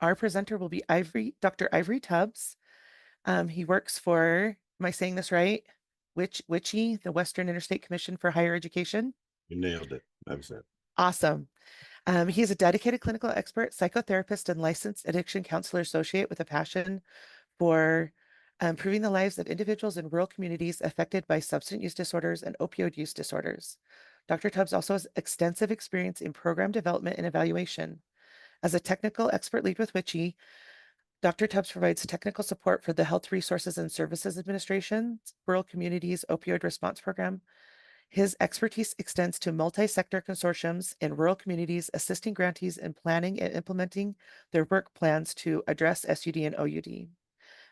Our presenter will be Dr. Ivory Tubbs. He works for, am I saying this right? WICHE, the Western Interstate Commission for Higher Education. You nailed it. That was it. Awesome. He is a dedicated clinical expert, psychotherapist, and licensed addiction counselor associate with a passion for improving the lives of individuals in rural communities affected by substance use disorders and opioid use disorders. Dr. Tubbs also has extensive experience in program development and evaluation. As a technical expert lead with WICHE, Dr. Tubbs provides technical support for the Health Resources and Services Administration's Rural Communities Opioid Response Program. His expertise extends to multi-sector consortiums in rural communities, assisting grantees in planning and implementing their work plans to address SUD and OUD.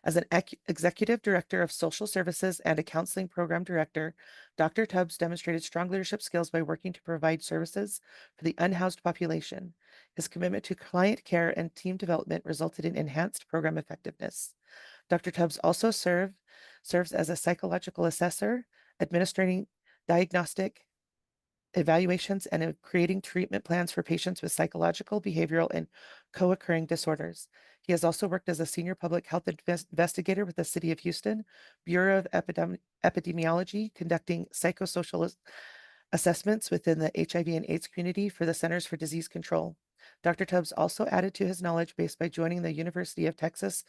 As an executive director of social services and a counseling program director, Dr. Tubbs demonstrated strong leadership skills by working to provide services for the unhoused population. His commitment to client care and team development resulted in enhanced program effectiveness. Dr. Tubbs also serves as a psychological assessor, administering diagnostic evaluations and creating treatment plans for patients with psychological, behavioral, and co-occurring disorders. He has also worked as a senior public health investigator with the City of Houston, Bureau of Epidemiology, conducting psychosocial assessments within the HIV and AIDS community for the Centers for Disease Control. Dr. Tubbs also added to his knowledge base by joining the University of Texas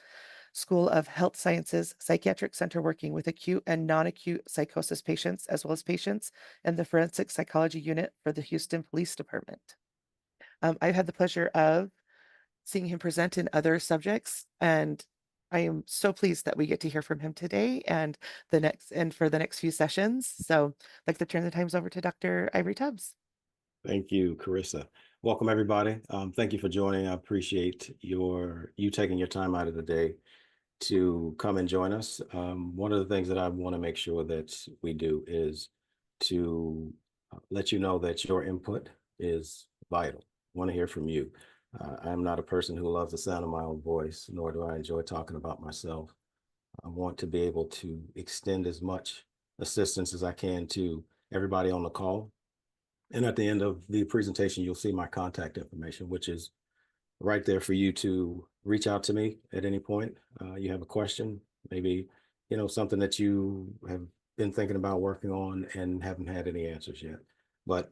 School of Health Sciences Psychiatric Center, working with acute and non-acute psychosis patients, as well as patients in the Forensic Psychology Unit for the Houston Police Department. I've had the pleasure of seeing him present in other subjects, and I am so pleased that we get to hear from him today and for the next few sessions. So I'd like to turn the times over to Dr. Ivory Tubbs. Thank you, Carissa. Welcome, everybody. Thank you for joining. I appreciate you taking your time out of the day to come and join us. One of the things that I want to make sure that we do is to let you know that your input is vital. I want to hear from you. I am not a person who loves the sound of my own voice, nor do I enjoy talking about myself. I want to be able to extend as much assistance as I can to everybody on the call. And at the end of the presentation, you'll see my contact information, which is right there for you to reach out to me at any point. You have a question, maybe, something that you have been thinking about working on and haven't had any answers yet. But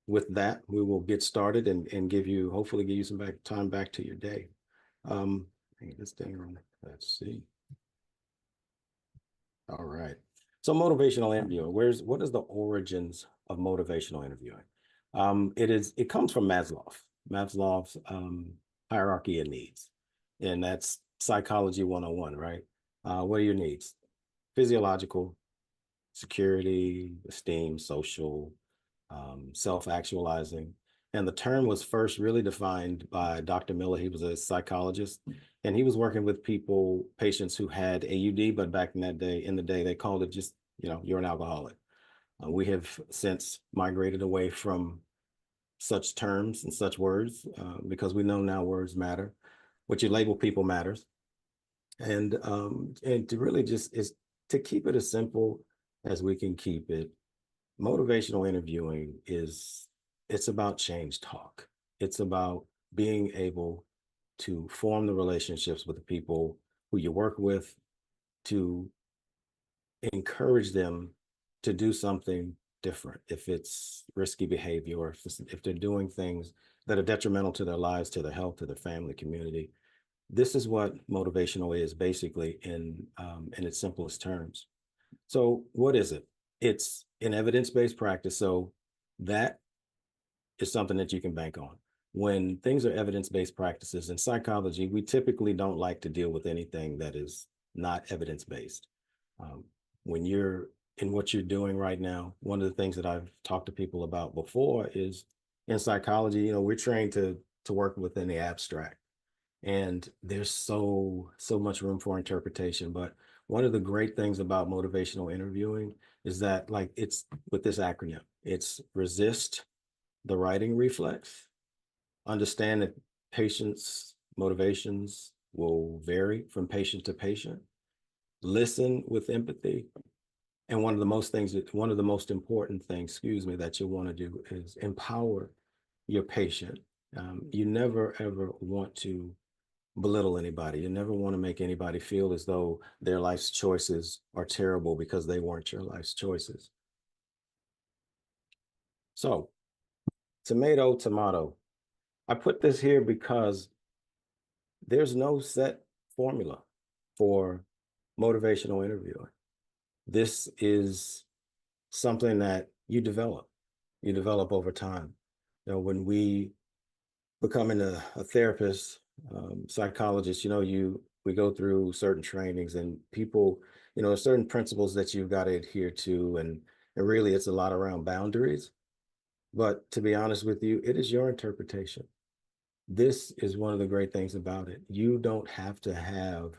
with that, we will get started and hopefully give you some time back to your day. This thing on, let's see. All right. So motivational interviewing, what is the origins of motivational interviewing? It comes from Maslow's hierarchy of needs. And that's psychology 101, right? What are your needs? Physiological, security, esteem, social, self-actualizing. And the term was first really defined by Dr. Miller. He was a psychologist, and he was working with patients who had AUD, but back in the day, they called it just, you're an alcoholic. We have since migrated away from such terms and such words because we know now words matter. What you label people matters. And to really just is to keep it as simple as we can keep it. Motivational interviewing it's about change talk. It's about being able to form the relationships with the people who you work with, to encourage them to do something different. If it's risky behavior, or if they're doing things that are detrimental to their lives, to their health, to their family, community. This is what motivational is basically in its simplest terms. So what is it? It's an evidence-based practice. So that is something that you can bank on. When things are evidence-based practices in psychology, we typically don't like to deal with anything that is not evidence-based. When you're in what you're doing right now, one of the things that I've talked to people about before is in psychology, we're trained to work within the abstract. And there's so much room for interpretation. But one of the great things about motivational interviewing is that, like, it's with this acronym, it's resist the writing reflex, understand that patients' motivations will vary from patient to patient, listen with empathy. And one of the most important things, that you want to do is empower your patient. You never, ever want to belittle anybody. You never want to make anybody feel as though their life's choices are terrible because they weren't your life's choices. So, tomato, tomato. I put this here because there's no set formula for motivational interviewing. This is something that you develop over time. When we becoming a therapist, psychologist, we go through certain trainings and people, certain principles that you've got to adhere to. And really it's a lot around boundaries. But to be honest with you, it is your interpretation. This is one of the great things about it. You don't have to have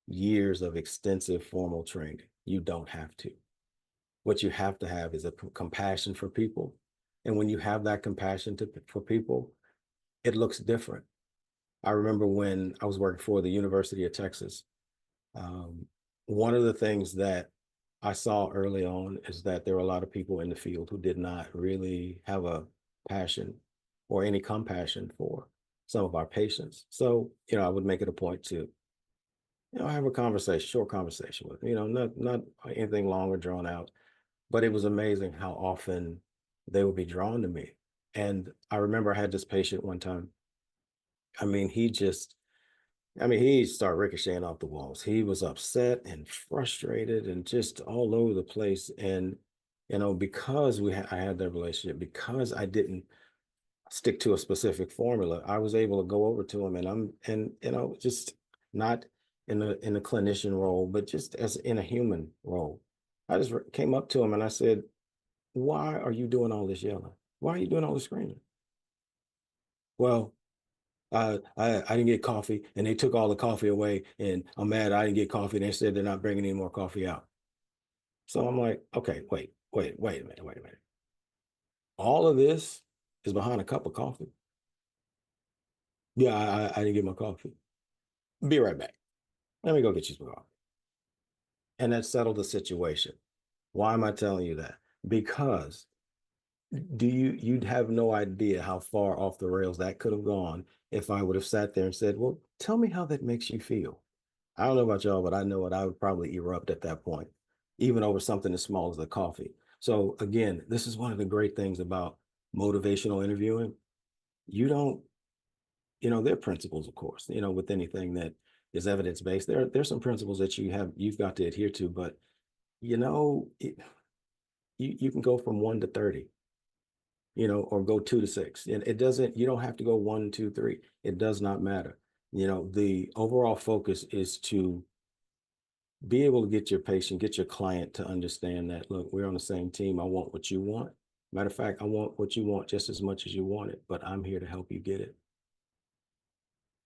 years of extensive formal training. You don't have to. What you have to have is a compassion for people. And when you have that compassion for people, it looks different. I remember when I was working for the University of Texas, um, one of the things that I saw early on is that there were a lot of people in the field who did not really have a passion or any compassion for some of our patients. So, I would make it a point to, have a conversation, short conversation with them, not anything long or drawn out, but it was amazing how often they would be drawn to me. And I remember I had this patient one time. I mean, he started ricocheting off the walls. He was upset and frustrated and just all over the place. And, because I had that relationship, because I didn't stick to a specific formula, I was able to go over to him just not in a clinician role, but just as in a human role. I just came up to him and I said, "Why are you doing all this yelling? Why are you doing all this screaming?" Well, I didn't get coffee and they took all the coffee away and I'm mad I didn't get coffee. And they said they're not bringing any more coffee out. So I'm like, okay, wait a minute, wait a minute. All of this is behind a cup of coffee. Yeah, I didn't get my coffee. Be right back. Let me go get you some coffee. And that settled the situation. Why am I telling you that? Because you'd have no idea how far off the rails that could have gone if I would have sat there and said, well, tell me how that makes you feel. I don't know about y'all, but I know what I would probably erupt at that point, even over something as small as the coffee. So again, this is one of the great things about motivational interviewing. You don't, there are principles, of course, with anything that is evidence-based. There's some principles that you've got to adhere to, but you can go from 1 to 30, or go 2 to 6. And you don't have to go 1, 2, 3. It does not matter. The overall focus is to be able to get your patient, get your client to understand that, look, we're on the same team. I want what you want. Matter of fact, I want what you want just as much as you want it, but I'm here to help you get it.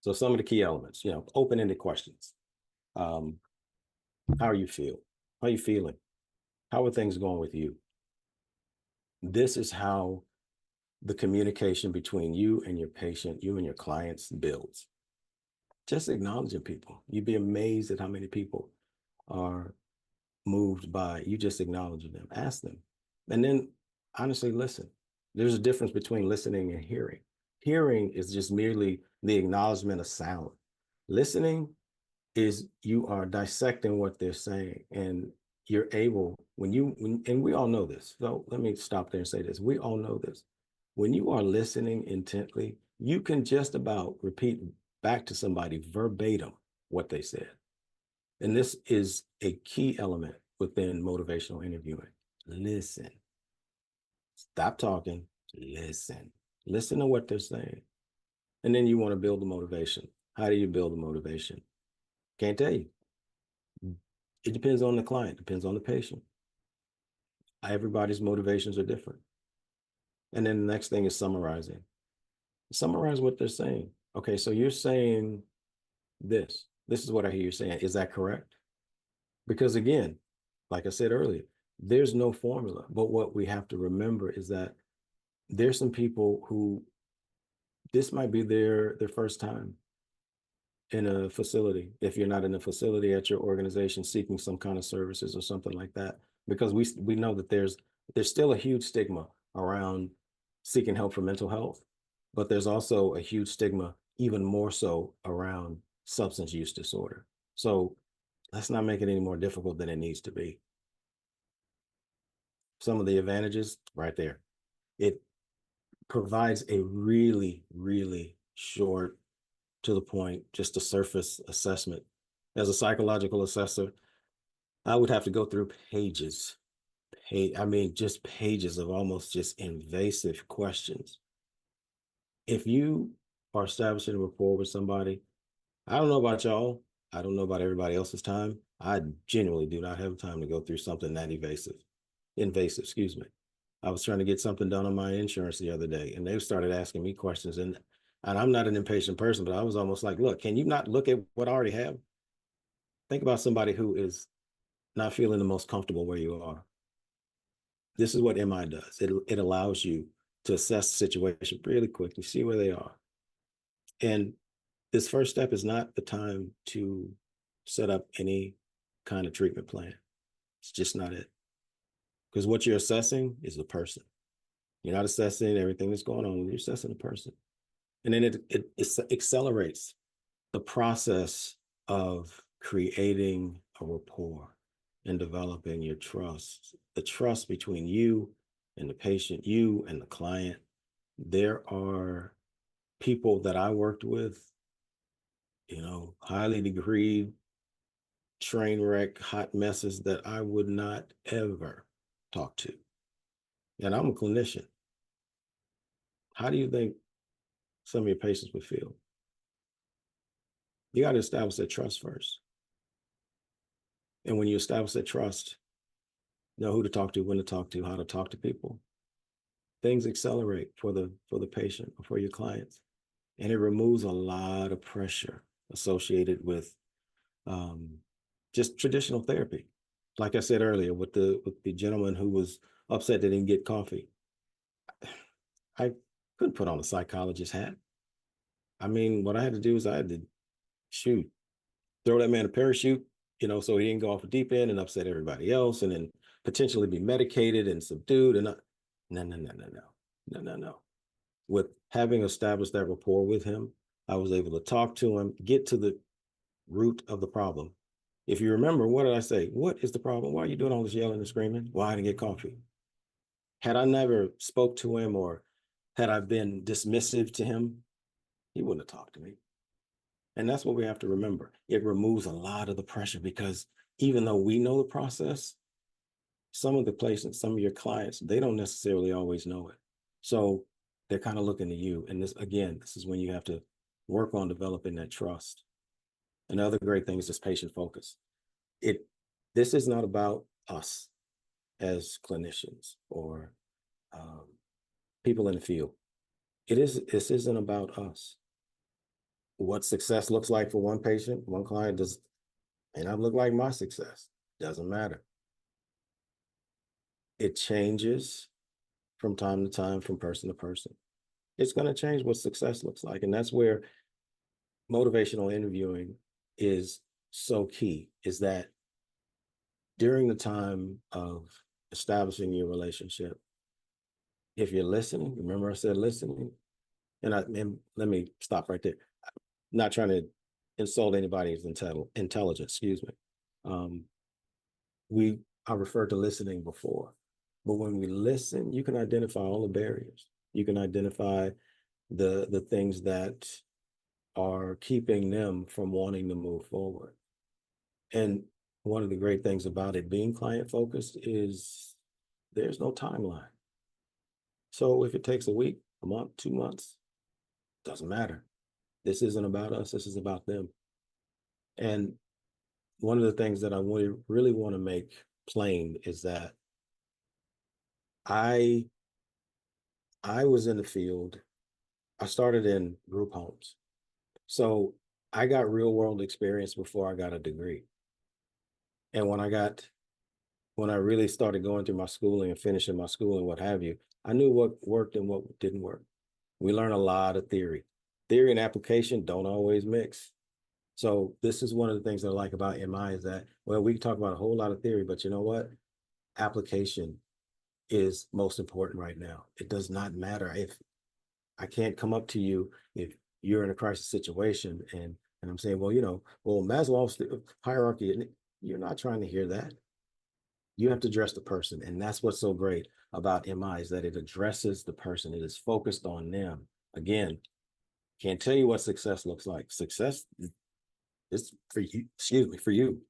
So some of the key elements, open-ended questions. Um, how are you feel? How are you feeling? How are things going with you? This is how the communication between you and your patient, you and your clients builds. Just acknowledging people. You'd be amazed at how many people are moved by you just acknowledging them. Ask them. And then honestly listen. There's a difference between listening and hearing. Hearing is just merely the acknowledgement of sound. Listening is you are dissecting what they're saying and you're able and we all know this. So let me stop there and say this. We all know this. When you are listening intently, you can just about repeat back to somebody verbatim what they said. And this is a key element within motivational interviewing. Listen. Stop talking. Listen. Listen to what they're saying. And then you want to build the motivation. How do you build the motivation? Can't tell you. It depends on the client, depends on the patient. Everybody's motivations are different. And then the next thing is summarizing. Summarize what they're saying. Okay, so you're saying this. This is what I hear you saying. Is that correct? Because again, like I said earlier, there's no formula. But what we have to remember is that there's some people who this might be their first time in a facility, if you're not in a facility at your organization seeking some kind of services or something like that, because we know that there's still a huge stigma around seeking help for mental health, but there's also a huge stigma, even more so, around substance use disorder. So let's not make it any more difficult than it needs to be. Some of the advantages right there. It provides a really, really short, to the point, just a surface assessment. As a psychological assessor, I would have to go through pages, I mean, just pages of almost just invasive questions. If you are establishing a rapport with somebody, I don't know about y'all. I don't know about everybody else's time. I genuinely do not have time to go through something that invasive, excuse me. I was trying to get something done on my insurance the other day, and they started asking me questions, and I'm not an impatient person, but I was almost like, look, can you not look at what I already have? Think about somebody who is not feeling the most comfortable where you are. This is what MI does. It allows you to assess the situation really quickly, see where they are. And this first step is not the time to set up any kind of treatment plan. It's just not it. Because what you're assessing is the person. You're not assessing everything that's going on. You're assessing the person. And then it accelerates the process of creating a rapport and developing your trust, the trust between you and the patient, you and the client. There are people that I worked with, highly degreed, train wreck, hot messes that I would not ever talk to. And I'm a clinician. How do you think some of your patients would feel? You got to establish that trust first. And when you establish that trust, know who to talk to, when to talk to, how to talk to people, things accelerate for the patient or for your clients. And it removes a lot of pressure associated with just traditional therapy. Like I said earlier, with the gentleman who was upset they didn't get coffee, I couldn't put on a psychologist hat. I mean, what I had to do is I had to shoot, throw that man a parachute, so he didn't go off the deep end and upset everybody else, and then potentially be medicated and subdued. And no, no, no, no, no, no, no, no. With having established that rapport with him, I was able to talk to him, get to the root of the problem. If you remember, what did I say? What is the problem? Why are you doing all this yelling and screaming? Why I didn't get coffee? Had I never spoke to him, or had I been dismissive to him, he wouldn't have talked to me. And that's what we have to remember. It removes a lot of the pressure, because even though we know the process, some of the patients, some of your clients, they don't necessarily always know it. So they're kind of looking to you. And this is when you have to work on developing that trust. Another great thing is this patient focus. This is not about us as clinicians or people in the field. This isn't about us. What success looks like for one patient, one client may not look like my success. Doesn't matter. It changes from time to time, from person to person. It's going to change what success looks like. And that's where motivational interviewing is so key, is that during the time of establishing your relationship, if you're listening, remember I said listening, and let me stop right there. I'm not trying to insult anybody's intelligence, excuse me. Um, I referred to listening before, but when we listen, you can identify all the barriers. You can identify the things that are keeping them from wanting to move forward. And one of the great things about it being client focused is there's no timeline. So if it takes a week, a month, 2 months, doesn't matter. This isn't about us. This is about them. And one of the things that I really want to make plain is that I I was in the field. I started in group homes. So I got real world experience before I got a degree. And when I really started going through my schooling and finishing my schooling, what have you, I knew what worked and what didn't work. We learn a lot of theory. Theory and application don't always mix. So this is one of the things that I like about MI is that, well, we can talk about a whole lot of theory, but you know what? Application is most important right now. It does not matter if I can't come up to you if you're in a crisis situation and And I'm saying, well, you know, well, Maslow's hierarchy, you're not trying to hear that. You have to address the person. And that's what's so great about MI is that it addresses the person. It is focused on them. Again, can't tell you what success looks like. Success is for you, excuse me, for you.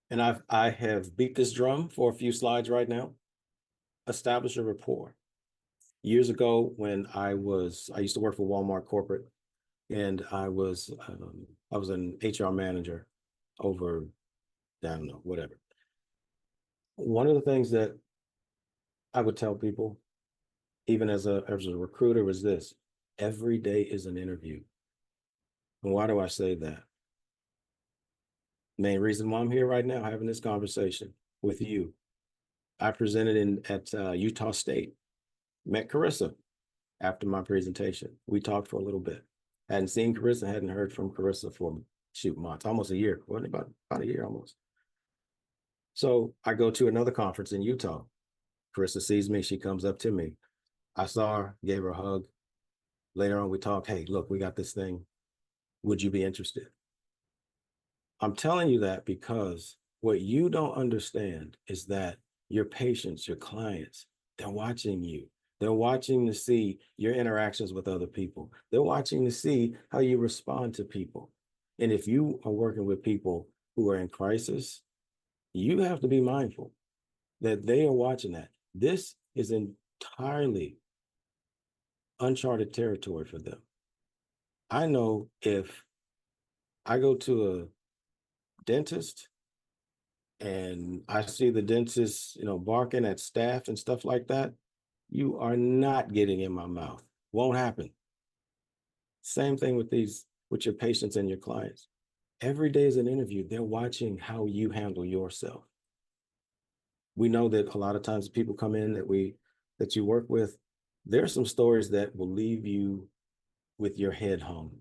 And I have beat this drum for a few slides right now. Establish a rapport. Years ago, when I used to work for Walmart corporate, and I was an HR manager over, I don't know, whatever. One of the things that I would tell people, even as a recruiter, was this: every day is an interview. And why do I say that? Main reason why I'm here right now having this conversation with you. I presented at Utah State, met Carissa after my presentation. We talked for a little bit. Hadn't seen Carissa, hadn't heard from Carissa for shoot months, almost a year, wasn't it? About a year almost. So I go to another conference in Utah. Carissa sees me, she comes up to me. I saw her, gave her a hug. Later on, we talk, hey, look, we got this thing. Would you be interested? I'm telling you that because what you don't understand is that your patients, your clients, they're watching you. They're watching to see your interactions with other people. They're watching to see how you respond to people. And if you are working with people who are in crisis, you have to be mindful that they are watching that. This is entirely uncharted territory for them. I know if I go to a dentist and I see the dentist, you know, barking at staff and stuff like that, you are not getting in my mouth. Won't happen. Same thing with your patients and your clients. Every day is an interview. They're watching how you handle yourself. We know that a lot of times people come in that you work with, there are some stories that will leave you with your head hung,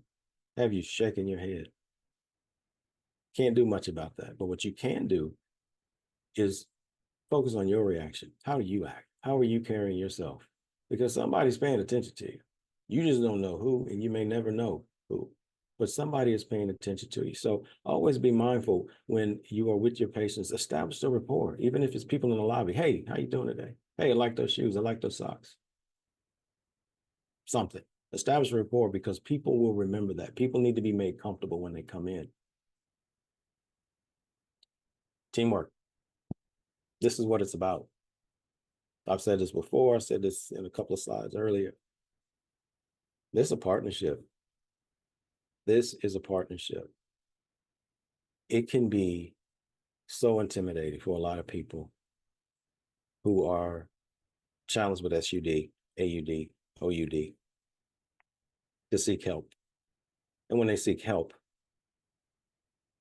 have you shaking your head. Can't do much about that. But what you can do is focus on your reaction. How do you act? How are you carrying yourself? Because somebody's paying attention to you. You just don't know who, and you may never know who, but somebody is paying attention to you. So always be mindful when you are with your patients. Establish a rapport, even if it's people in the lobby. Hey, how you doing today? Hey, I like those shoes. I like those socks. Something. Establish a rapport because people will remember that. People need to be made comfortable when they come in. Teamwork. This is what it's about. I've said this before. I said this in a couple of slides earlier. This is a partnership. This is a partnership. It can be so intimidating for a lot of people who are challenged with SUD, AUD, OUD to seek help. And when they seek help,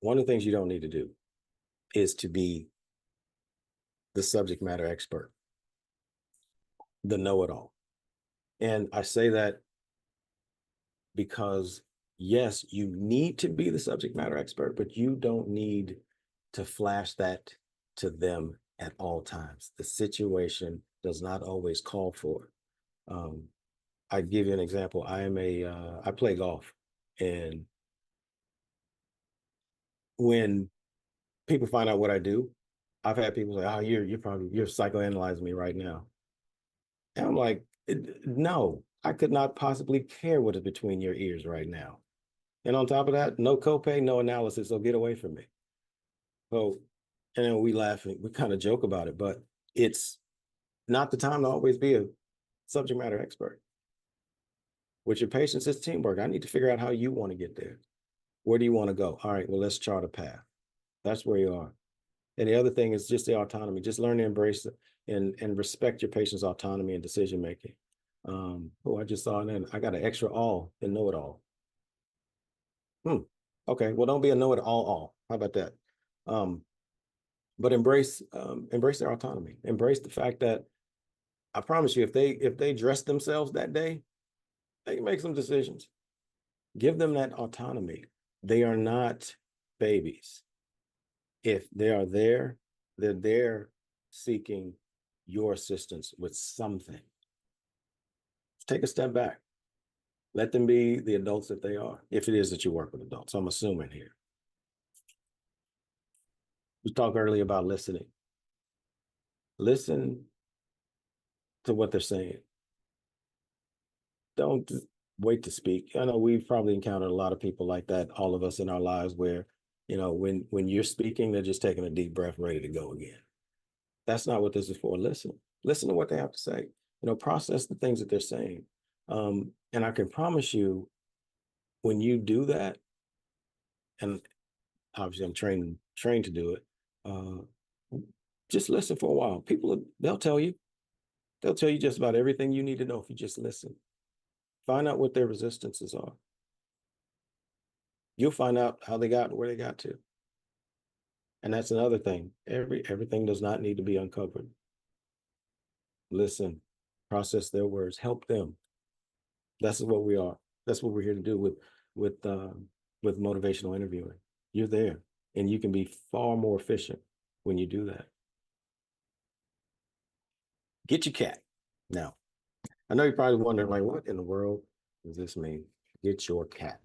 one of the things you don't need to do is to be the subject matter expert, the know-it-all. And I say that because yes, you need to be the subject matter expert, but you don't need to flash that to them at all times. The situation does not always call for it. I give you an example. I play golf, and when people find out what I do, I've had people say, "Oh, you're psychoanalyzing me right now," and I'm like, "No, I could not possibly care what is between your ears right now." And on top of that, no copay, no analysis, so get away from me. So, and then we laugh and we kind of joke about it, but it's not the time to always be a subject matter expert. With your patients, it's teamwork. I need to figure out how you want to get there. Where do you want to go? All right, well, let's chart a path. That's where you are. And the other thing is just the autonomy. Just learn to embrace and respect your patient's autonomy and decision making. Oh, I just saw it in. I got an extra all and know it all. Okay, well, don't be a know it all. How about that? Um, but embrace their autonomy. Embrace the fact that I promise you, if they dress themselves that day, they can make some decisions. Give them that autonomy. They are not babies. If they are there, they're there seeking your assistance with something. Take a step back. Let them be the adults that they are, if it is that you work with adults. I'm assuming here. We talked earlier about listening. Listen to what they're saying. Don't wait to speak. I know we've probably encountered a lot of people like that, all of us in our lives, where, when you're speaking, they're just taking a deep breath, ready to go again. That's not what this is for. Listen to what they have to say. Process the things that they're saying. And I can promise you, when you do that, and obviously I'm trained to do it, just listen for a while. They'll tell you just about everything you need to know if you just listen. Find out what their resistances are. You'll find out how they got where they got to. And that's another thing. Everything does not need to be uncovered. Listen, process their words, help them. That's what we are. That's what we're here to do with motivational interviewing. You're there, and you can be far more efficient when you do that. Get your cat. Now, I know you're probably wondering, like, what in the world does this mean? Get your cat.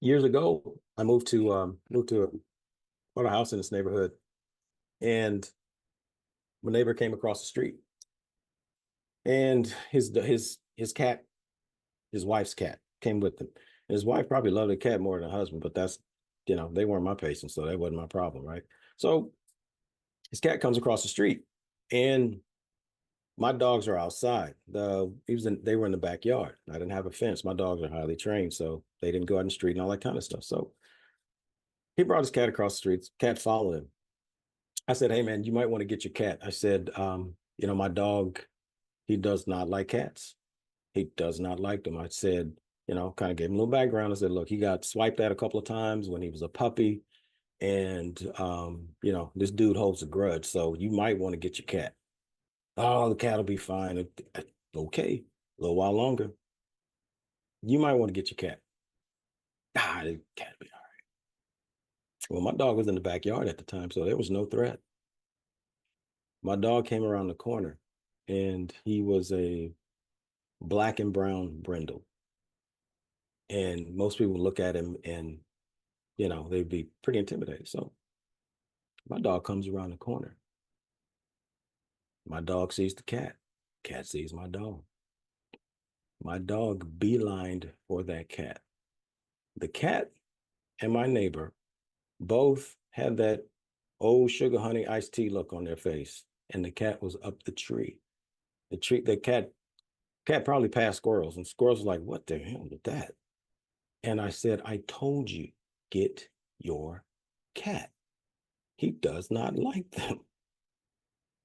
Years ago, I bought a house in this neighborhood, and my neighbor came across the street, and his cat, his wife's cat, came with him. And his wife probably loved the cat more than her husband, but they weren't my patients, so that wasn't my problem, right? So his cat comes across the street, and my dogs are outside. They were in the backyard. I didn't have a fence. My dogs are highly trained, so they didn't go out in the street and all that kind of stuff. So he brought his cat across the street. Cat followed him. I said, "Hey man, you might want to get your cat." I said, my dog, he does not like cats. He does not like them. I said, kind of gave him a little background. I said, look, he got swiped at a couple of times when he was a puppy. And, this dude holds a grudge. So you might want to get your cat. Oh, the cat will be fine. Okay. A little while longer. You might want to get your cat. The cat will be all right. Well, my dog was in the backyard at the time, so there was no threat. My dog came around the corner, and he was a black and brown brindle. And most people look at him and, they'd be pretty intimidated. So my dog comes around the corner. My dog sees the cat. Cat sees my dog. My dog beelined for that cat. The cat and my neighbor both had that old sugar honey iced tea look on their face. And the cat was up the tree. The cat probably passed squirrels, and squirrels were like, what the hell is that? And I said, I told you, get your cat. He does not like them.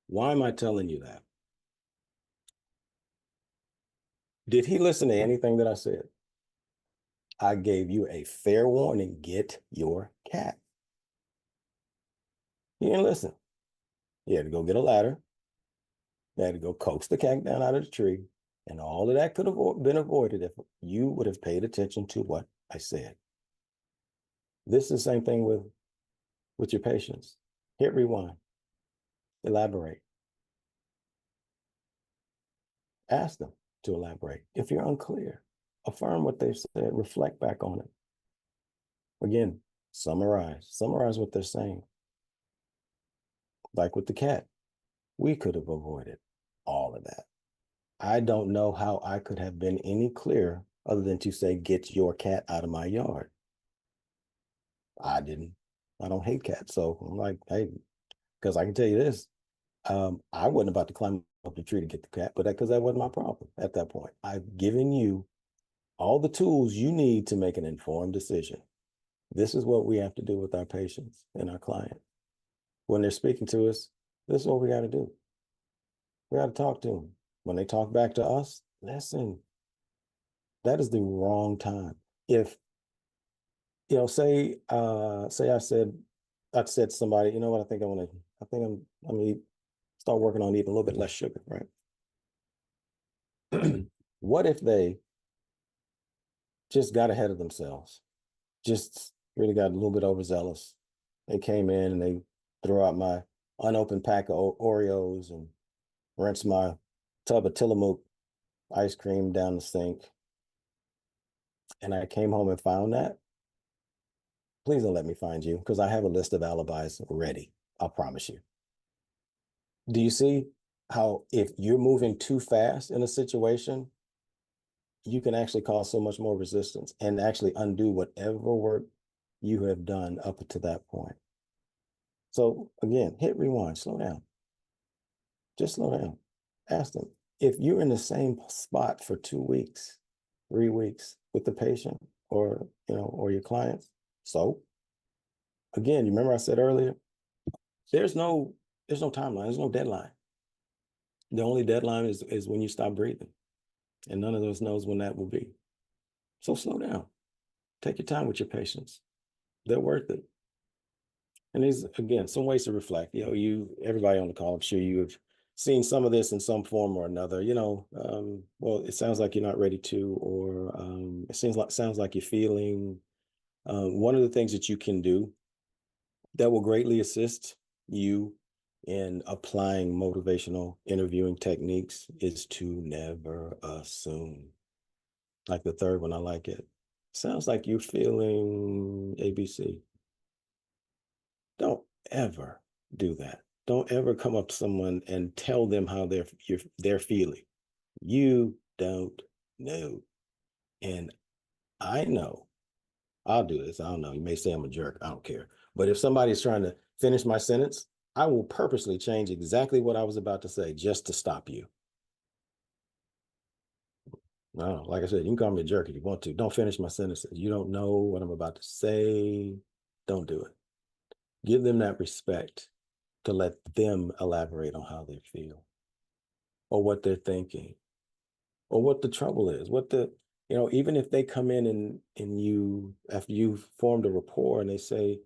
Why am I telling you that? Did he listen to anything that I said? I gave you a fair warning. Get your cat. He didn't listen. He had to go get a ladder. He had to go coax the cat down out of the tree. And all of that could have been avoided if you would have paid attention to what I said. This is the same thing with your patients. Hit rewind. Elaborate. Ask them to elaborate. If you're unclear, affirm what they've said, reflect back on it. Again, summarize what they're saying. Like with the cat, we could have avoided all of that. I don't know how I could have been any clearer other than to say, get your cat out of my yard. I don't hate cats. So I'm like, hey, because I can tell you this, I wasn't about to climb up the tree to get the cat, but because that wasn't my problem at that point. I've given you all the tools you need to make an informed decision. This is what we have to do with our patients and our clients. When they're speaking to us, this is what we got to do. We got to talk to them. When they talk back to us, listen. That is the wrong time. If, I said to somebody, you know what, I think I'm gonna start working on eating a little bit less sugar, right? What if they just got ahead of themselves? Just really got a little bit overzealous. They came in and they threw out my unopened pack of Oreos and rinsed my tub of Tillamook ice cream down the sink, and I came home and found that, please don't let me find you because I have a list of alibis ready. I promise you. Do you see how if you're moving too fast in a situation, you can actually cause so much more resistance and actually undo whatever work you have done up to that point. So again, hit rewind, slow down, just slow down. Ask them if you're in the same spot for 2 weeks, 3 weeks with the patient or or your clients. So again, you remember I said earlier, there's no timeline, there's no deadline. The only deadline is when you stop breathing, and none of us knows when that will be. So slow down, take your time with your patients. They're worth it. And these, again, some ways to reflect. Everybody on the call, I'm sure you have seen some of this in some form or another. Well, it sounds like you're not ready to, or it sounds like you're feeling. One of the things that you can do that will greatly assist you in applying motivational interviewing techniques is to never assume. Like the third one, I like it. Sounds like you're feeling ABC. Don't ever do that. Don't ever come up to someone and tell them how they're feeling. You don't know. And I know I'll do this. I don't know. You may say I'm a jerk. I don't care. But if somebody's trying to finish my sentence, I will purposely change exactly what I was about to say just to stop you. No, like I said, you can call me a jerk if you want to. Don't finish my sentences. You don't know what I'm about to say. Don't do it. Give them that respect to let them elaborate on how they feel or what they're thinking or what the trouble is, even if they come in and you, after you've formed a rapport and they say,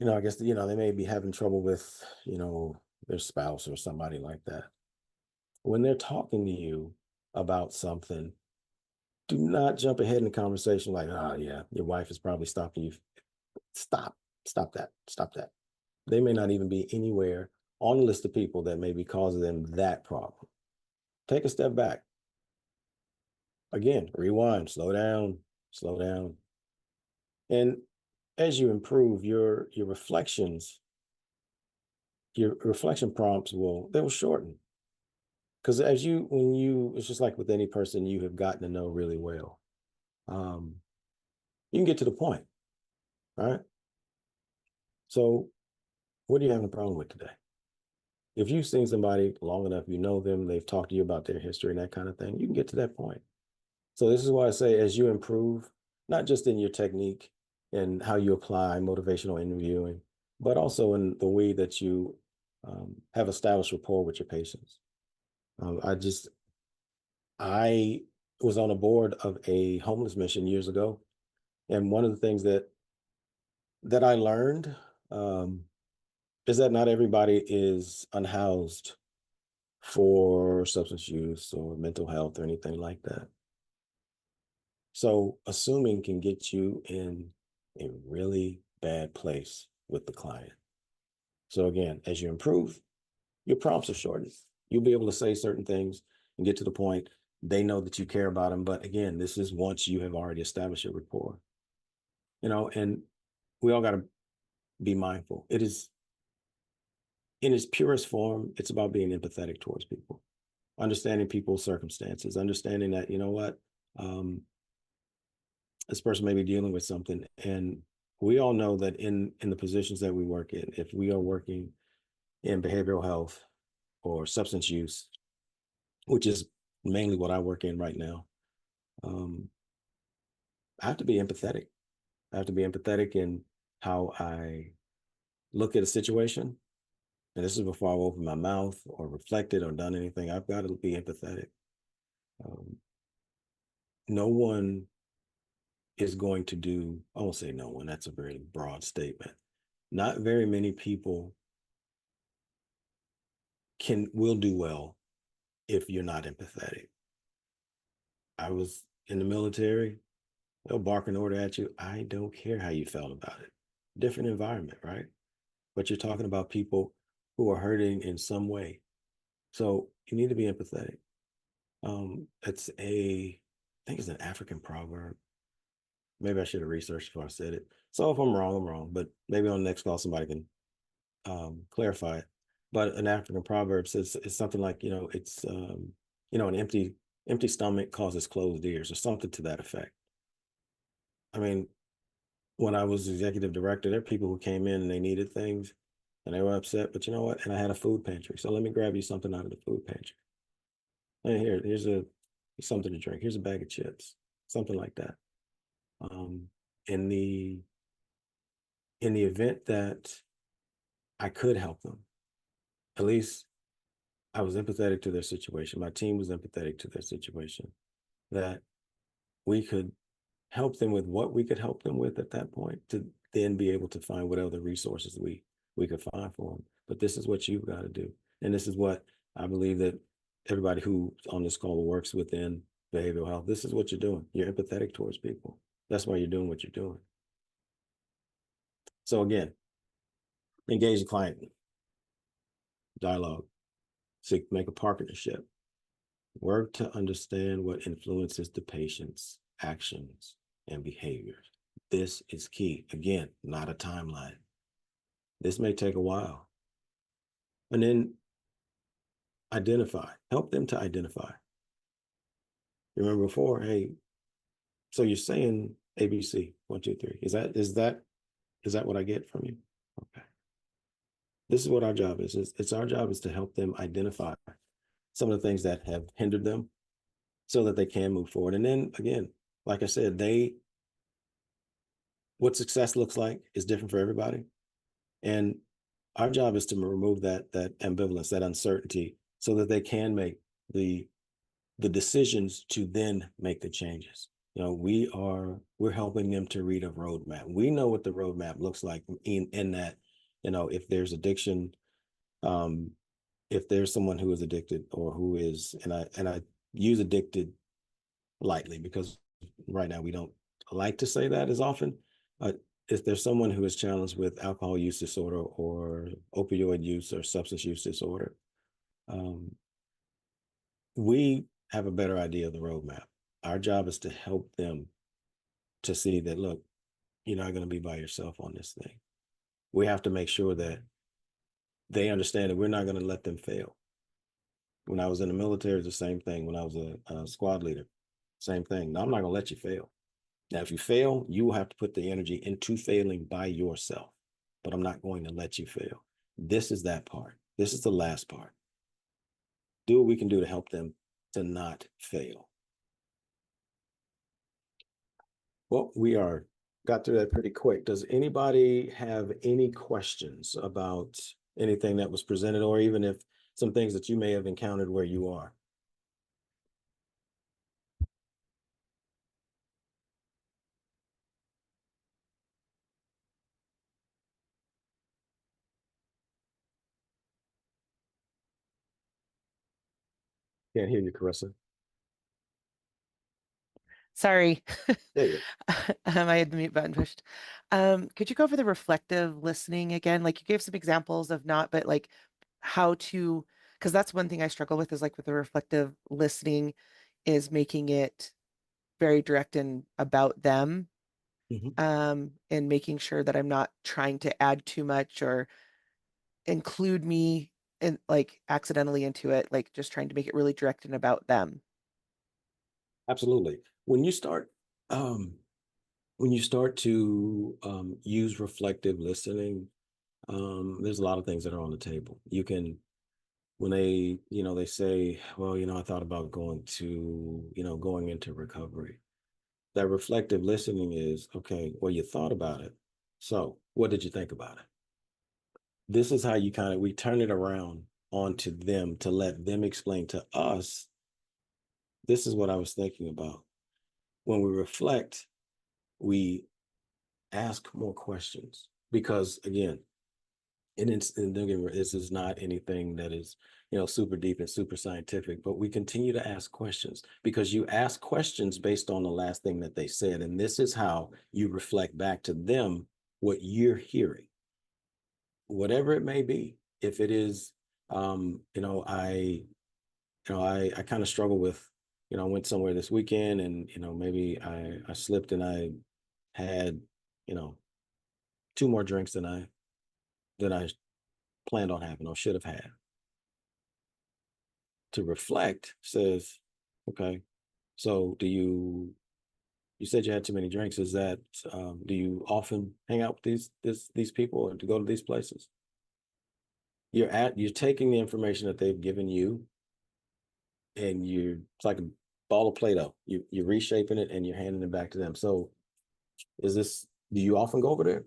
I guess, they may be having trouble with, their spouse or somebody like that. When they're talking to you about something, do not jump ahead in the conversation like, oh, yeah, your wife is probably stopping you. Stop, stop that. They may not even be anywhere on the list of people that may be causing them that problem. Take a step back. Again, rewind, slow down. And as you improve your reflections, your reflection prompts they will shorten. Because it's just like with any person you have gotten to know really well. Um, you can get to the point, right? So what are you having a problem with today? If you've seen somebody long enough, you know them, they've talked to you about their history and that kind of thing, you can get to that point. So this is why I say as you improve, not just in your technique and how you apply motivational interviewing, but also in the way that you have established rapport with your patients. I was on a board of a homeless mission years ago, and one of the things that I learned is that not everybody is unhoused for substance use or mental health or anything like that. So assuming can get you in a really bad place with the client. So again, as you improve, your prompts are shortened. You'll be able to say certain things and get to the point. They know that you care about them. But again, this is once you have already established a rapport. And we all got to be mindful. It is in its purest form, it's about being empathetic towards people, understanding people's circumstances, understanding that, um, this person may be dealing with something. And we all know that in the positions that we work in, if we are working in behavioral health or substance use, which is mainly what I work in right now, um, I have to be empathetic. I have to be empathetic in how I look at a situation. And this is before I open my mouth or reflected or done anything. I've got to be empathetic. Um, no one is going to do, I won't say no one, that's a very broad statement. Not very many people will do well if you're not empathetic. I was in the military, they'll bark an order at you. I don't care how you felt about it. Different environment, right? But you're talking about people who are hurting in some way. So you need to be empathetic. It's a, I think it's an African proverb. Maybe I should have researched before I said it. So if I'm wrong, I'm wrong. But maybe on the next call somebody can clarify it. But an African proverb says it's something like, it's an empty stomach causes closed ears, or something to that effect. I mean, when I was executive director, there are people who came in and they needed things and they were upset, but you know what? And I had a food pantry. So let me grab you something out of the food pantry. And here's something to drink. Here's a bag of chips, something like that. Um, in the in the event that I could help them, at least I was empathetic to their situation. My team was empathetic to their situation, that we could help them with what we could help them with at that point, to then be able to find what other resources we could find for them. But this is what you've got to do. And this is what I believe that everybody who on this call works within behavioral health, this is what you're doing. You're empathetic towards people. That's why you're doing what you're doing. So again, engage the client, dialogue, seek make a partnership, work to understand what influences the patient's actions and behaviors. This is key. Again, not a timeline. This may take a while. And then help them to identify. Remember before, hey, so you're saying ABC, 1, 2, 3. Is that what I get from you? Okay. This is what our job is. It's our job is to help them identify some of the things that have hindered them so that they can move forward. And then again, like I said, what success looks like is different for everybody. And our job is to remove that ambivalence, that uncertainty, so that they can make the decisions to then make the changes. We're helping them to read a roadmap. We know what the roadmap looks like in that, if there's addiction, um, if there's someone who is addicted or who is, and I use addicted lightly because right now we don't like to say that as often. But if there's someone who is challenged with alcohol use disorder or opioid use or substance use disorder, um, we have a better idea of the roadmap. Our job is to help them to see that, look, you're not going to be by yourself on this thing. We have to make sure that they understand that we're not going to let them fail. When I was in the military, it's the same thing. When I was a squad leader, same thing. No, I'm not going to let you fail. Now, if you fail, you will have to put the energy into failing by yourself, but I'm not going to let you fail. This is that part. This is the last part. Do what we can do to help them to not fail. Well, we got through that pretty quick. Does anybody have any questions about anything that was presented, or even if some things that you may have encountered where you are? Can't hear you, Carissa. Sorry. There you go. I had the mute button pushed. Could you go over the reflective listening again? Like you gave some examples of not, but like how to, because that's one thing I struggle with is like with the reflective listening is making it very direct and about them, Mhm. and making sure that I'm not trying to add too much or include me and like accidentally into it, like just trying to make it really direct and about them. Absolutely. Um, when you start to use reflective listening, there's a lot of things that are on the table. You can, when they say, well, I thought about going into recovery. That reflective listening is, okay, well, you thought about it. So what did you think about it? This is how we turn it around onto them to let them explain to us, this is what I was thinking about. When we reflect, we ask more questions because again, and don't get me wrong, this is not anything that is, super deep and super scientific, but we continue to ask questions because you ask questions based on the last thing that they said. And this is how you reflect back to them what you're hearing, whatever it may be. If it is, I kind of struggle with I went somewhere this weekend and, maybe I slipped and I had, you know, two more drinks than I planned on having or should have had. To reflect says, okay, so you said you had too many drinks. Is that, do you often hang out with these people or to go to these places? You're taking the information that they've given you and it's like a ball of Play-Doh. You're reshaping it and you're handing it back to them. So do you often go over there?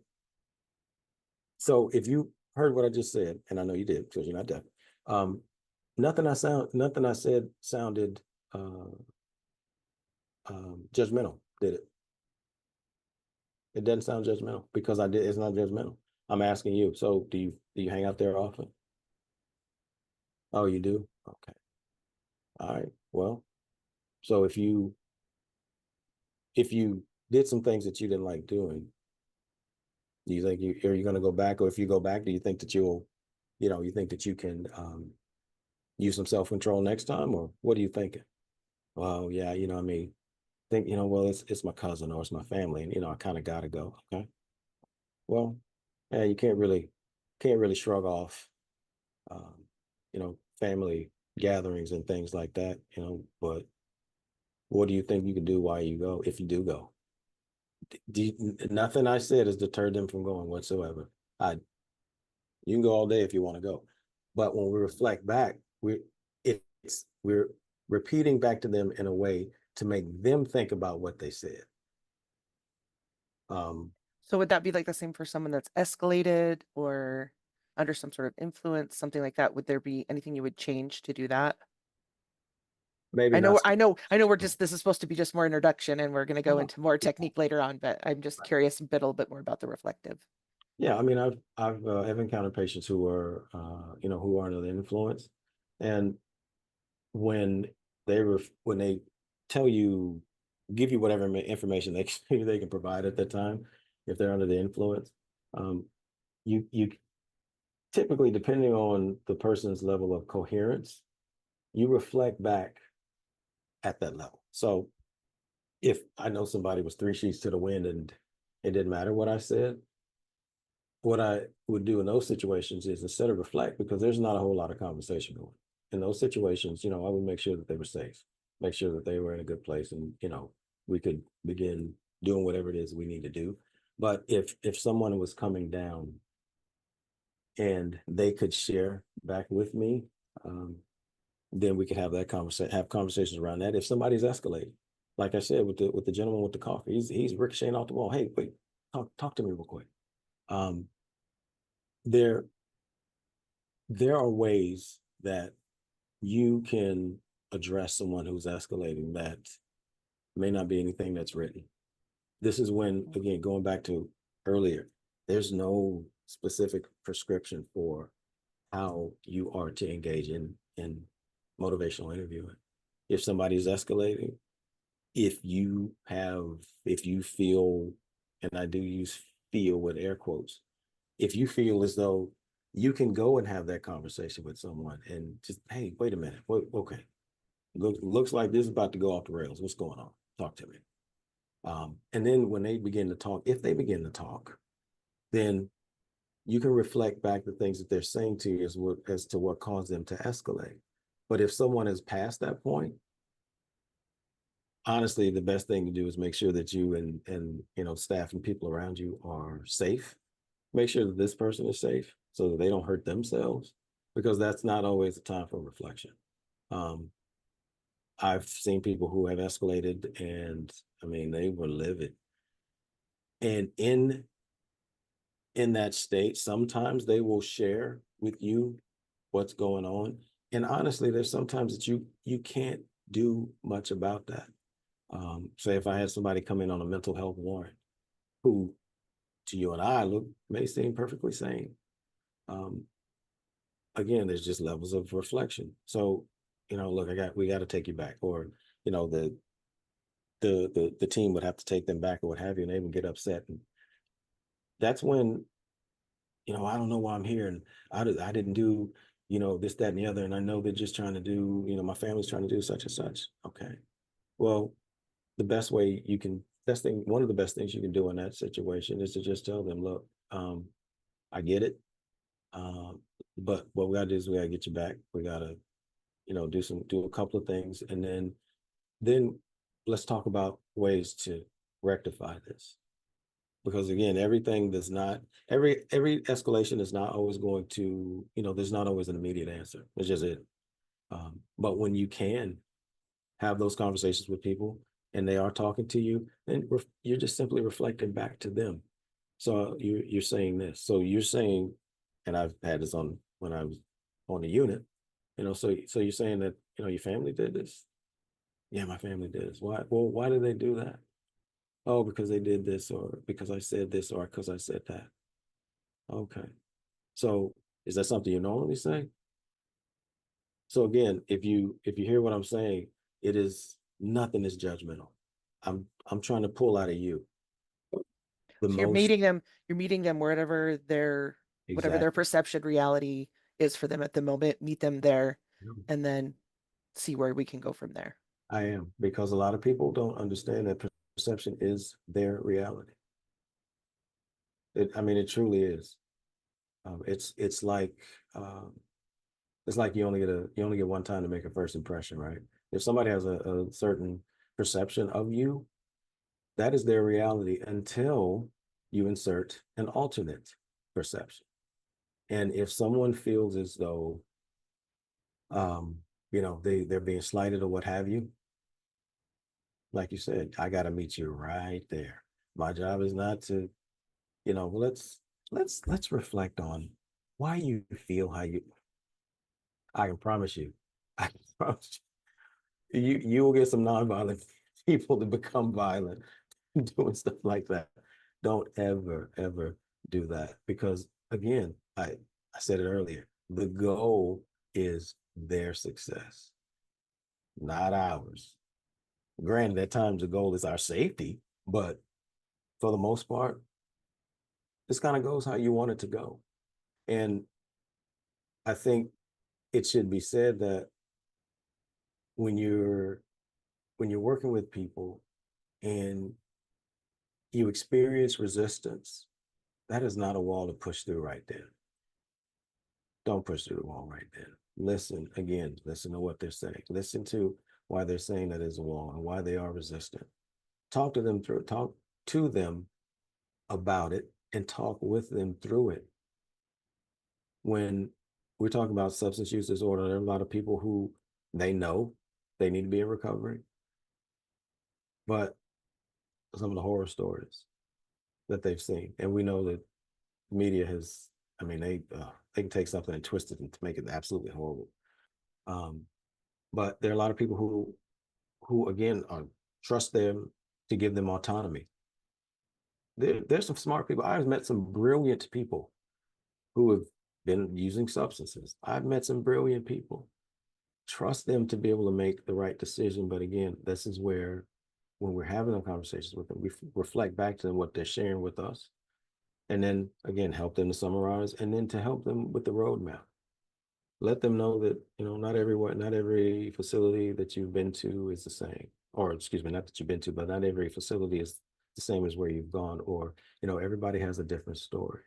So if you heard what I just said, and I know you did because you're not deaf, um, nothing I said sounded uh, judgmental, did it? It doesn't sound judgmental because I did. It's not judgmental. I'm asking you. So do you hang out there often? Oh, you do? Okay. All right. Well, so if you did some things that you didn't like doing, do you think are you going to go back? Or if you go back, do you think that you think that you can use some self control next time, or what are you thinking? Well, yeah, I mean, think well, it's my cousin or it's my family, and I kind of got to go. Okay. Well, yeah, you can't really shrug off family gatherings and things like that, but what do you think you can do while you go, if you do go? Nothing I said has deterred them from going whatsoever. I You can go all day if you want to go. But when we reflect back, we're repeating back to them in a way to make them think about what they said. Um, So would that be like the same for someone that's escalated or under some sort of influence, something like that? Would there be anything you would change to do that? Maybe not. I know this is supposed to be just more introduction and we're going to go Oh, into more technique later on, but I'm just curious a little bit more about the reflective. yeah, I mean, I've encountered patients who are who are under the influence, and when when they tell you, give you whatever information they can provide at that time, if they're under the influence, um, you typically, depending on the person's level of coherence, you reflect back at that level. So if I know somebody was three sheets to the wind and it didn't matter what I said, what I would do in those situations is, instead of reflect, because there's not a whole lot of conversation going in those situations, I would make sure that they were safe, make sure that they were in a good place, and we could begin doing whatever it is we need to do. But if someone was coming down and they could share back with me, um, then we could have conversations around that. If somebody's escalating, like I said, with the gentleman with the coffee, he's ricocheting off the wall. Hey, wait, talk to me real quick. Um, there there are ways that you can address someone who's escalating that may not be anything that's written. This is when, again, going back to earlier, there's no specific prescription for how you are to engage in motivational interviewing. If somebody's escalating, if you feel, and I do use feel with air quotes, if you feel as though you can go and have that conversation with someone and just, hey, wait a minute, okay, looks like this is about to go off the rails. What's going on? Talk to me. And then when they begin to talk, if they begin to talk, then you can reflect back the things that they're saying to you as to what caused them to escalate. But if someone is past that point, honestly, the best thing to do is make sure that you and staff and people around you are safe. Make sure that this person is safe so that they don't hurt themselves, because that's not always the time for reflection. Um, I've seen people who have escalated, and I mean, they were livid. And in that state, sometimes they will share with you what's going on. And honestly, there's sometimes that you can't do much about that. Say if I had somebody come in on a mental health warrant who to you and I may seem perfectly sane. Um, again, there's just levels of reflection. So, look, we got to take you back, or the team would have to take them back or what have you, and they would get upset. And that's when, I don't know why I'm here, and I didn't do, this, that, and the other, and I know they're just trying to do, my family's trying to do such and such. Okay. Well, the best way you can, best thing, one of the best things you can do in that situation is to just tell them, look, I get it. Um, but what we gotta do is we gotta get you back. We gotta, do a couple of things, and then let's talk about ways to rectify this. Because again, everything does not every escalation is not always going to, there's not always an immediate answer. It's just it. But when you can have those conversations with people and they are talking to you, then you're just simply reflecting back to them. So you're saying this. So you're saying, and I've had this on when I was on the unit, so you're saying that, your family did this. Yeah, my family did this. Why? Well, why did they do that? Oh, because they did this, or because I said this, or because I said that. Okay. So is that something you normally say? So again, if you hear what I'm saying, it is nothing is judgmental. I'm trying to pull out of you the So most you're meeting them whatever their exactly. perception reality is for them at the moment, meet them there, and then see where we can go from there. I am, because a lot of people don't understand that perception is their reality. I mean, it truly is. Um, it's it's like um, it's like you only get one time to make a first impression, right? If somebody has a certain perception of you, that is their reality until you insert an alternate perception. And if someone feels as though they're being slighted or what have you, like you said, I got to meet you right there. My job is not to, well, let's reflect on why you feel how you. I can promise you, I can promise you will get some nonviolent people to become violent doing stuff like that. Don't ever do that, because again, I said it earlier. The goal is their success, not ours. Granted, at times the goal is our safety, but for the most part, this kind of goes how you want it to go. And I think it should be said that when you're when you're working with people and you experience resistance, that is not a wall to push through right then. Don't push through the wall right then. Listen again, listen to what they're saying. Listen to why they're saying that is a wall and why they are resistant. Talk to them about it and talk with them through it. When we're talking about substance use disorder, there are a lot of people who they know they need to be in recovery, but some of the horror stories that they've seen, and we know that media has, I mean, they can take something and twist it and to make it absolutely horrible. Um, but there are a lot of people who again trust them to give them autonomy. There's some smart people. I've met some brilliant people who have been using substances. I've met some brilliant people. Trust them to be able to make the right decision. But again, this is where, when we're having the conversations with them, we reflect back to them what they're sharing with us. And then again, help them to summarize and then to help them with the roadmap. Let them know that, not every facility that you've been to is the same. Or excuse me, not that you've been to, but not every facility is the same as where you've gone. Or, everybody has a different story.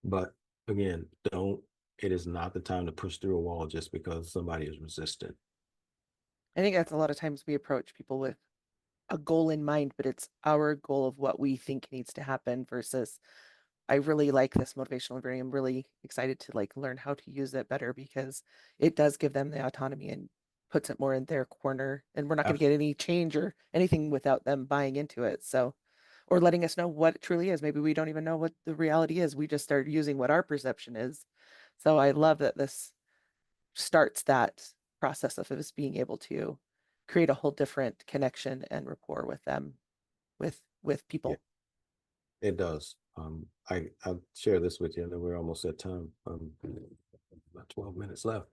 But again, it is not the time to push through a wall just because somebody is resistant. I think that's a lot of times we approach people with a goal in mind, but it's our goal of what we think needs to happen versus I really like this motivational learning. I'm really excited to like learn how to use it better because it does give them the autonomy and puts it more in their corner. And we're not going to get Absolutely. any change or anything without them buying into it. So, or letting us know what it truly is. Maybe we don't even know what the reality is. We just start using what our perception is. So I love that this starts that process of us being able to create a whole different connection and rapport with them, with Yeah, people. it does. I'll share this with you, and then we're almost at time. About 12 minutes left.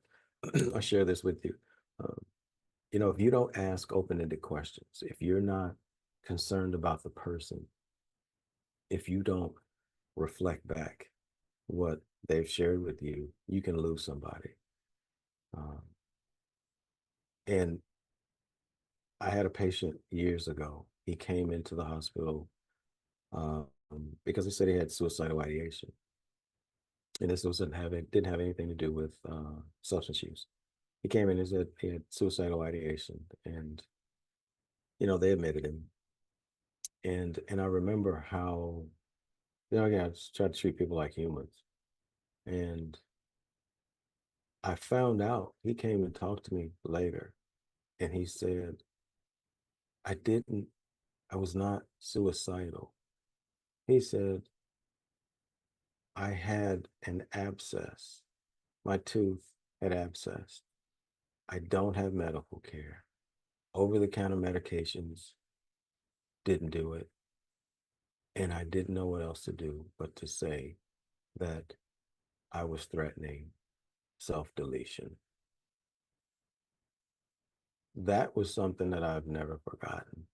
I'll share this with you. Um, if you don't ask open-ended questions, if you're not concerned about the person, if you don't reflect back what they've shared with you, you can lose somebody. Um, and I had a patient years ago. He came into the hospital um, because he said he had suicidal ideation, and this didn't have anything to do with substance use. He came in and said he had suicidal ideation, and they admitted him. And I remember how again I just tried to treat people like humans, and I found out he came and talked to me later, and he said I didn't, I was not suicidal. He said I had an abscess. My tooth had abscess. I don't have medical care. Over the counter medications didn't do it. And I didn't know what else to do but to say that I was threatening self deletion. That was something that I've never forgotten.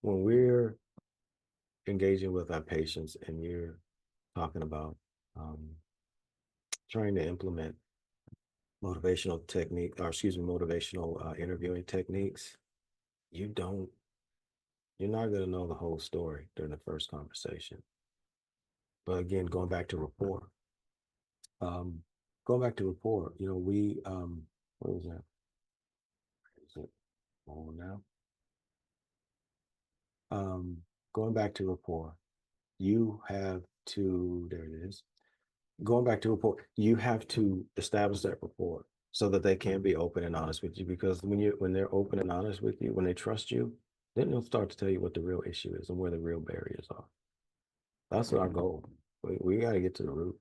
When we're engaging with our patients and you're talking about um, trying to implement motivational technique, or excuse me, motivational interviewing techniques, you don't, you're not going to know the whole story during the first conversation. But again, um, going back to rapport, what was that? Is it on now? Um, Going back to rapport, you have to, there it is. Going back to rapport, you have to establish that rapport so that they can be open and honest with you. Because when they're open and honest with you, when they trust you, then they'll start to tell you what the real issue is and where the real barriers are. That's our goal. We got to get to the root.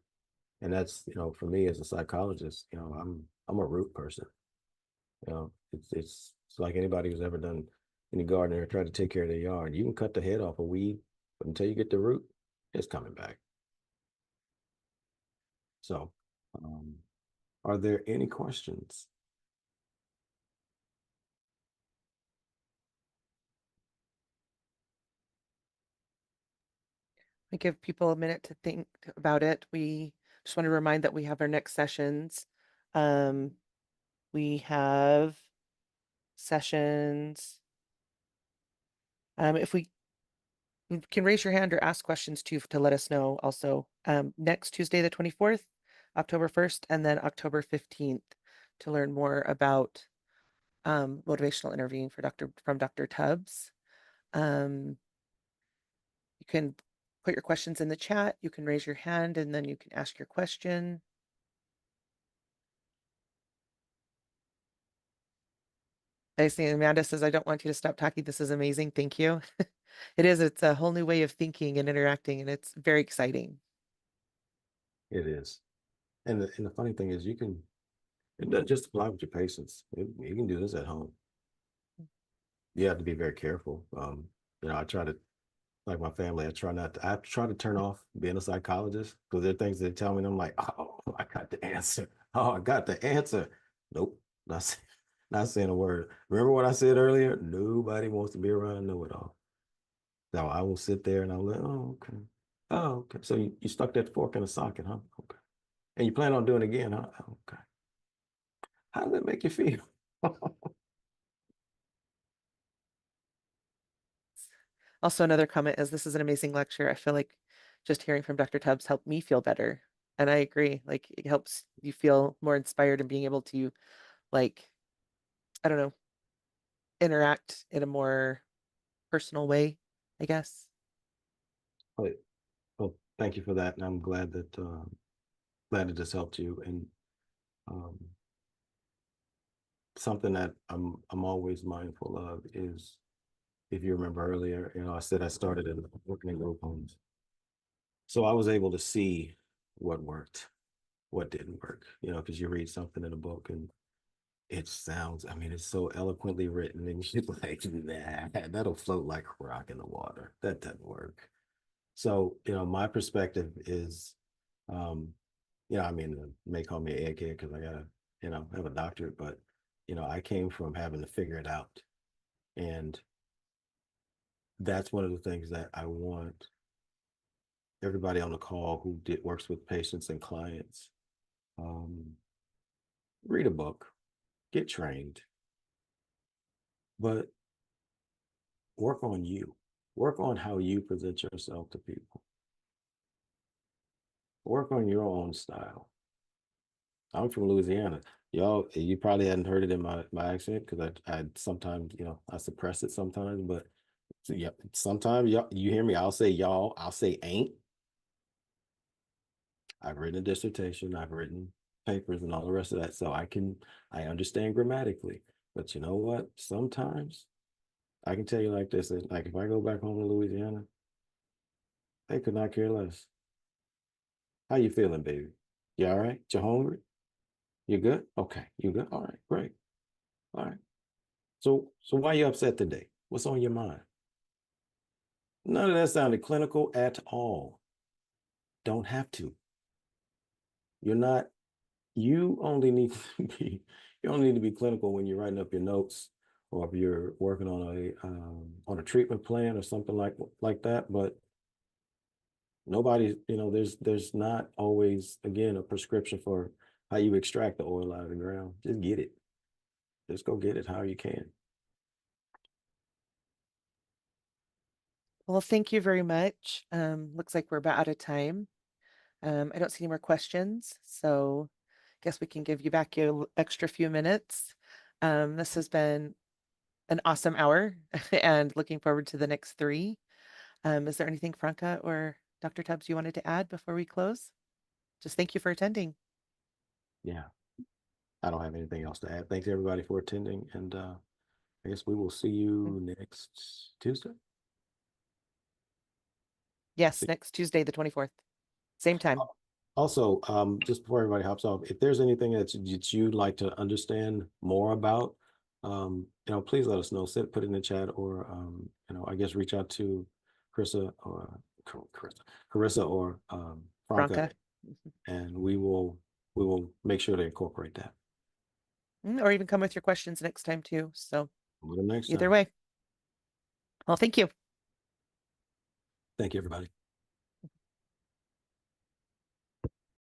And that's, for me as a psychologist, I'm a root person. It's like anybody who's ever done any gardening or tried to take care of their yard. You can cut the head off a weed, but until you get the root, it's coming back. So, um, are there any questions? We give people a minute to think about it. We just want to remind that we have our next sessions. Um, we have sessions. If we You can raise your hand or ask questions too to let us know also. Next Tuesday, the 24th, October 1st, and then October 15th to learn more about motivational interviewing from Dr. Tubbs. Um, you can put your questions in the chat. You can raise your hand and then you can ask your question. I see Amanda says, I don't want you to stop talking. This is amazing. Thank you. It is. It's a whole new way of thinking and interacting, and it's very exciting. It is. And the funny thing is, it doesn't just apply with your patients. You can do this at home. You have to be very careful. I try to, like my family, I try to turn off being a psychologist because there are things they tell me and I'm like, oh, I got the answer. Oh, I got the answer. Nope, not saying a word. Remember what I said earlier? Nobody wants to be around a know-it-all. So I will sit there and I'm like, oh, okay. Oh, okay. So you stuck that fork in a socket, huh? Okay. And you plan on doing it again, huh? Okay. How does that make you feel? Also, another comment is this is an amazing lecture. I feel like just hearing from Dr. Tubbs helped me feel better. And I agree. Like it helps you feel more inspired and being able to like, I don't know, interact in a more personal way, I guess. But, well, thank you for that. And I'm glad that this helped you. And um, something that I'm always mindful of is, if you remember earlier, I said I started in working in group homes. So I was able to see what worked, what didn't work, because you read something in a book and it sounds, I mean, it's so eloquently written and you're like, nah, that'll float like a rock in the water. That doesn't work. So, my perspective is, um, I mean, they may call me an egghead because I gotta, have a doctorate, but, I came from having to figure it out. And that's one of the things that I want everybody on the call who works with patients and clients, um, read a book, get trained, but work on you. Work on how you present yourself to people. Work on your own style. I'm from Louisiana. Y'all, you probably hadn't heard it in my accent because I sometimes, I suppress it sometimes, but so, yeah, sometimes y'all, you hear me, I'll say y'all, I'll say ain't. I've written a dissertation, I've written papers and all the rest of that. So I understand grammatically. But you know what? Sometimes I can tell you like this, like if I go back home to Louisiana, they could not care less. How you feeling, baby? You all right? You hungry? You good? Okay, you good? All right, great. All right. So why you upset today? What's on your mind? None of that sounded clinical at all. Don't have to. You're not, you only need to be, you only need to be clinical when you're writing up your notes or if you're working on a treatment plan or something like that. But nobody, there's not always, again, a prescription for how you extract the oil out of the ground. Just get it. Just go get it how you can. Well, thank you very much. Looks like we're about out of time. I don't see any more questions, so I guess we can give you back your extra few minutes. This has been an awesome hour and looking forward to the next three. Is there anything, Franca or Dr. Tubbs, you wanted to add before we close? Just thank you for attending. Yeah, I don't have anything else to add. Thanks everybody for attending, and I guess we will see you next Tuesday. Yes, next Tuesday, the 24th, same time. Also, just before everybody hops off, if there's anything that you'd like to understand more about, please let us know. Put it in the chat, or I guess reach out to Carissa or Carissa or Franca, Franca. and we will make sure to incorporate that. Or even come with your questions next time too. So Until next either time. way. Well, thank you. Thank you, everybody.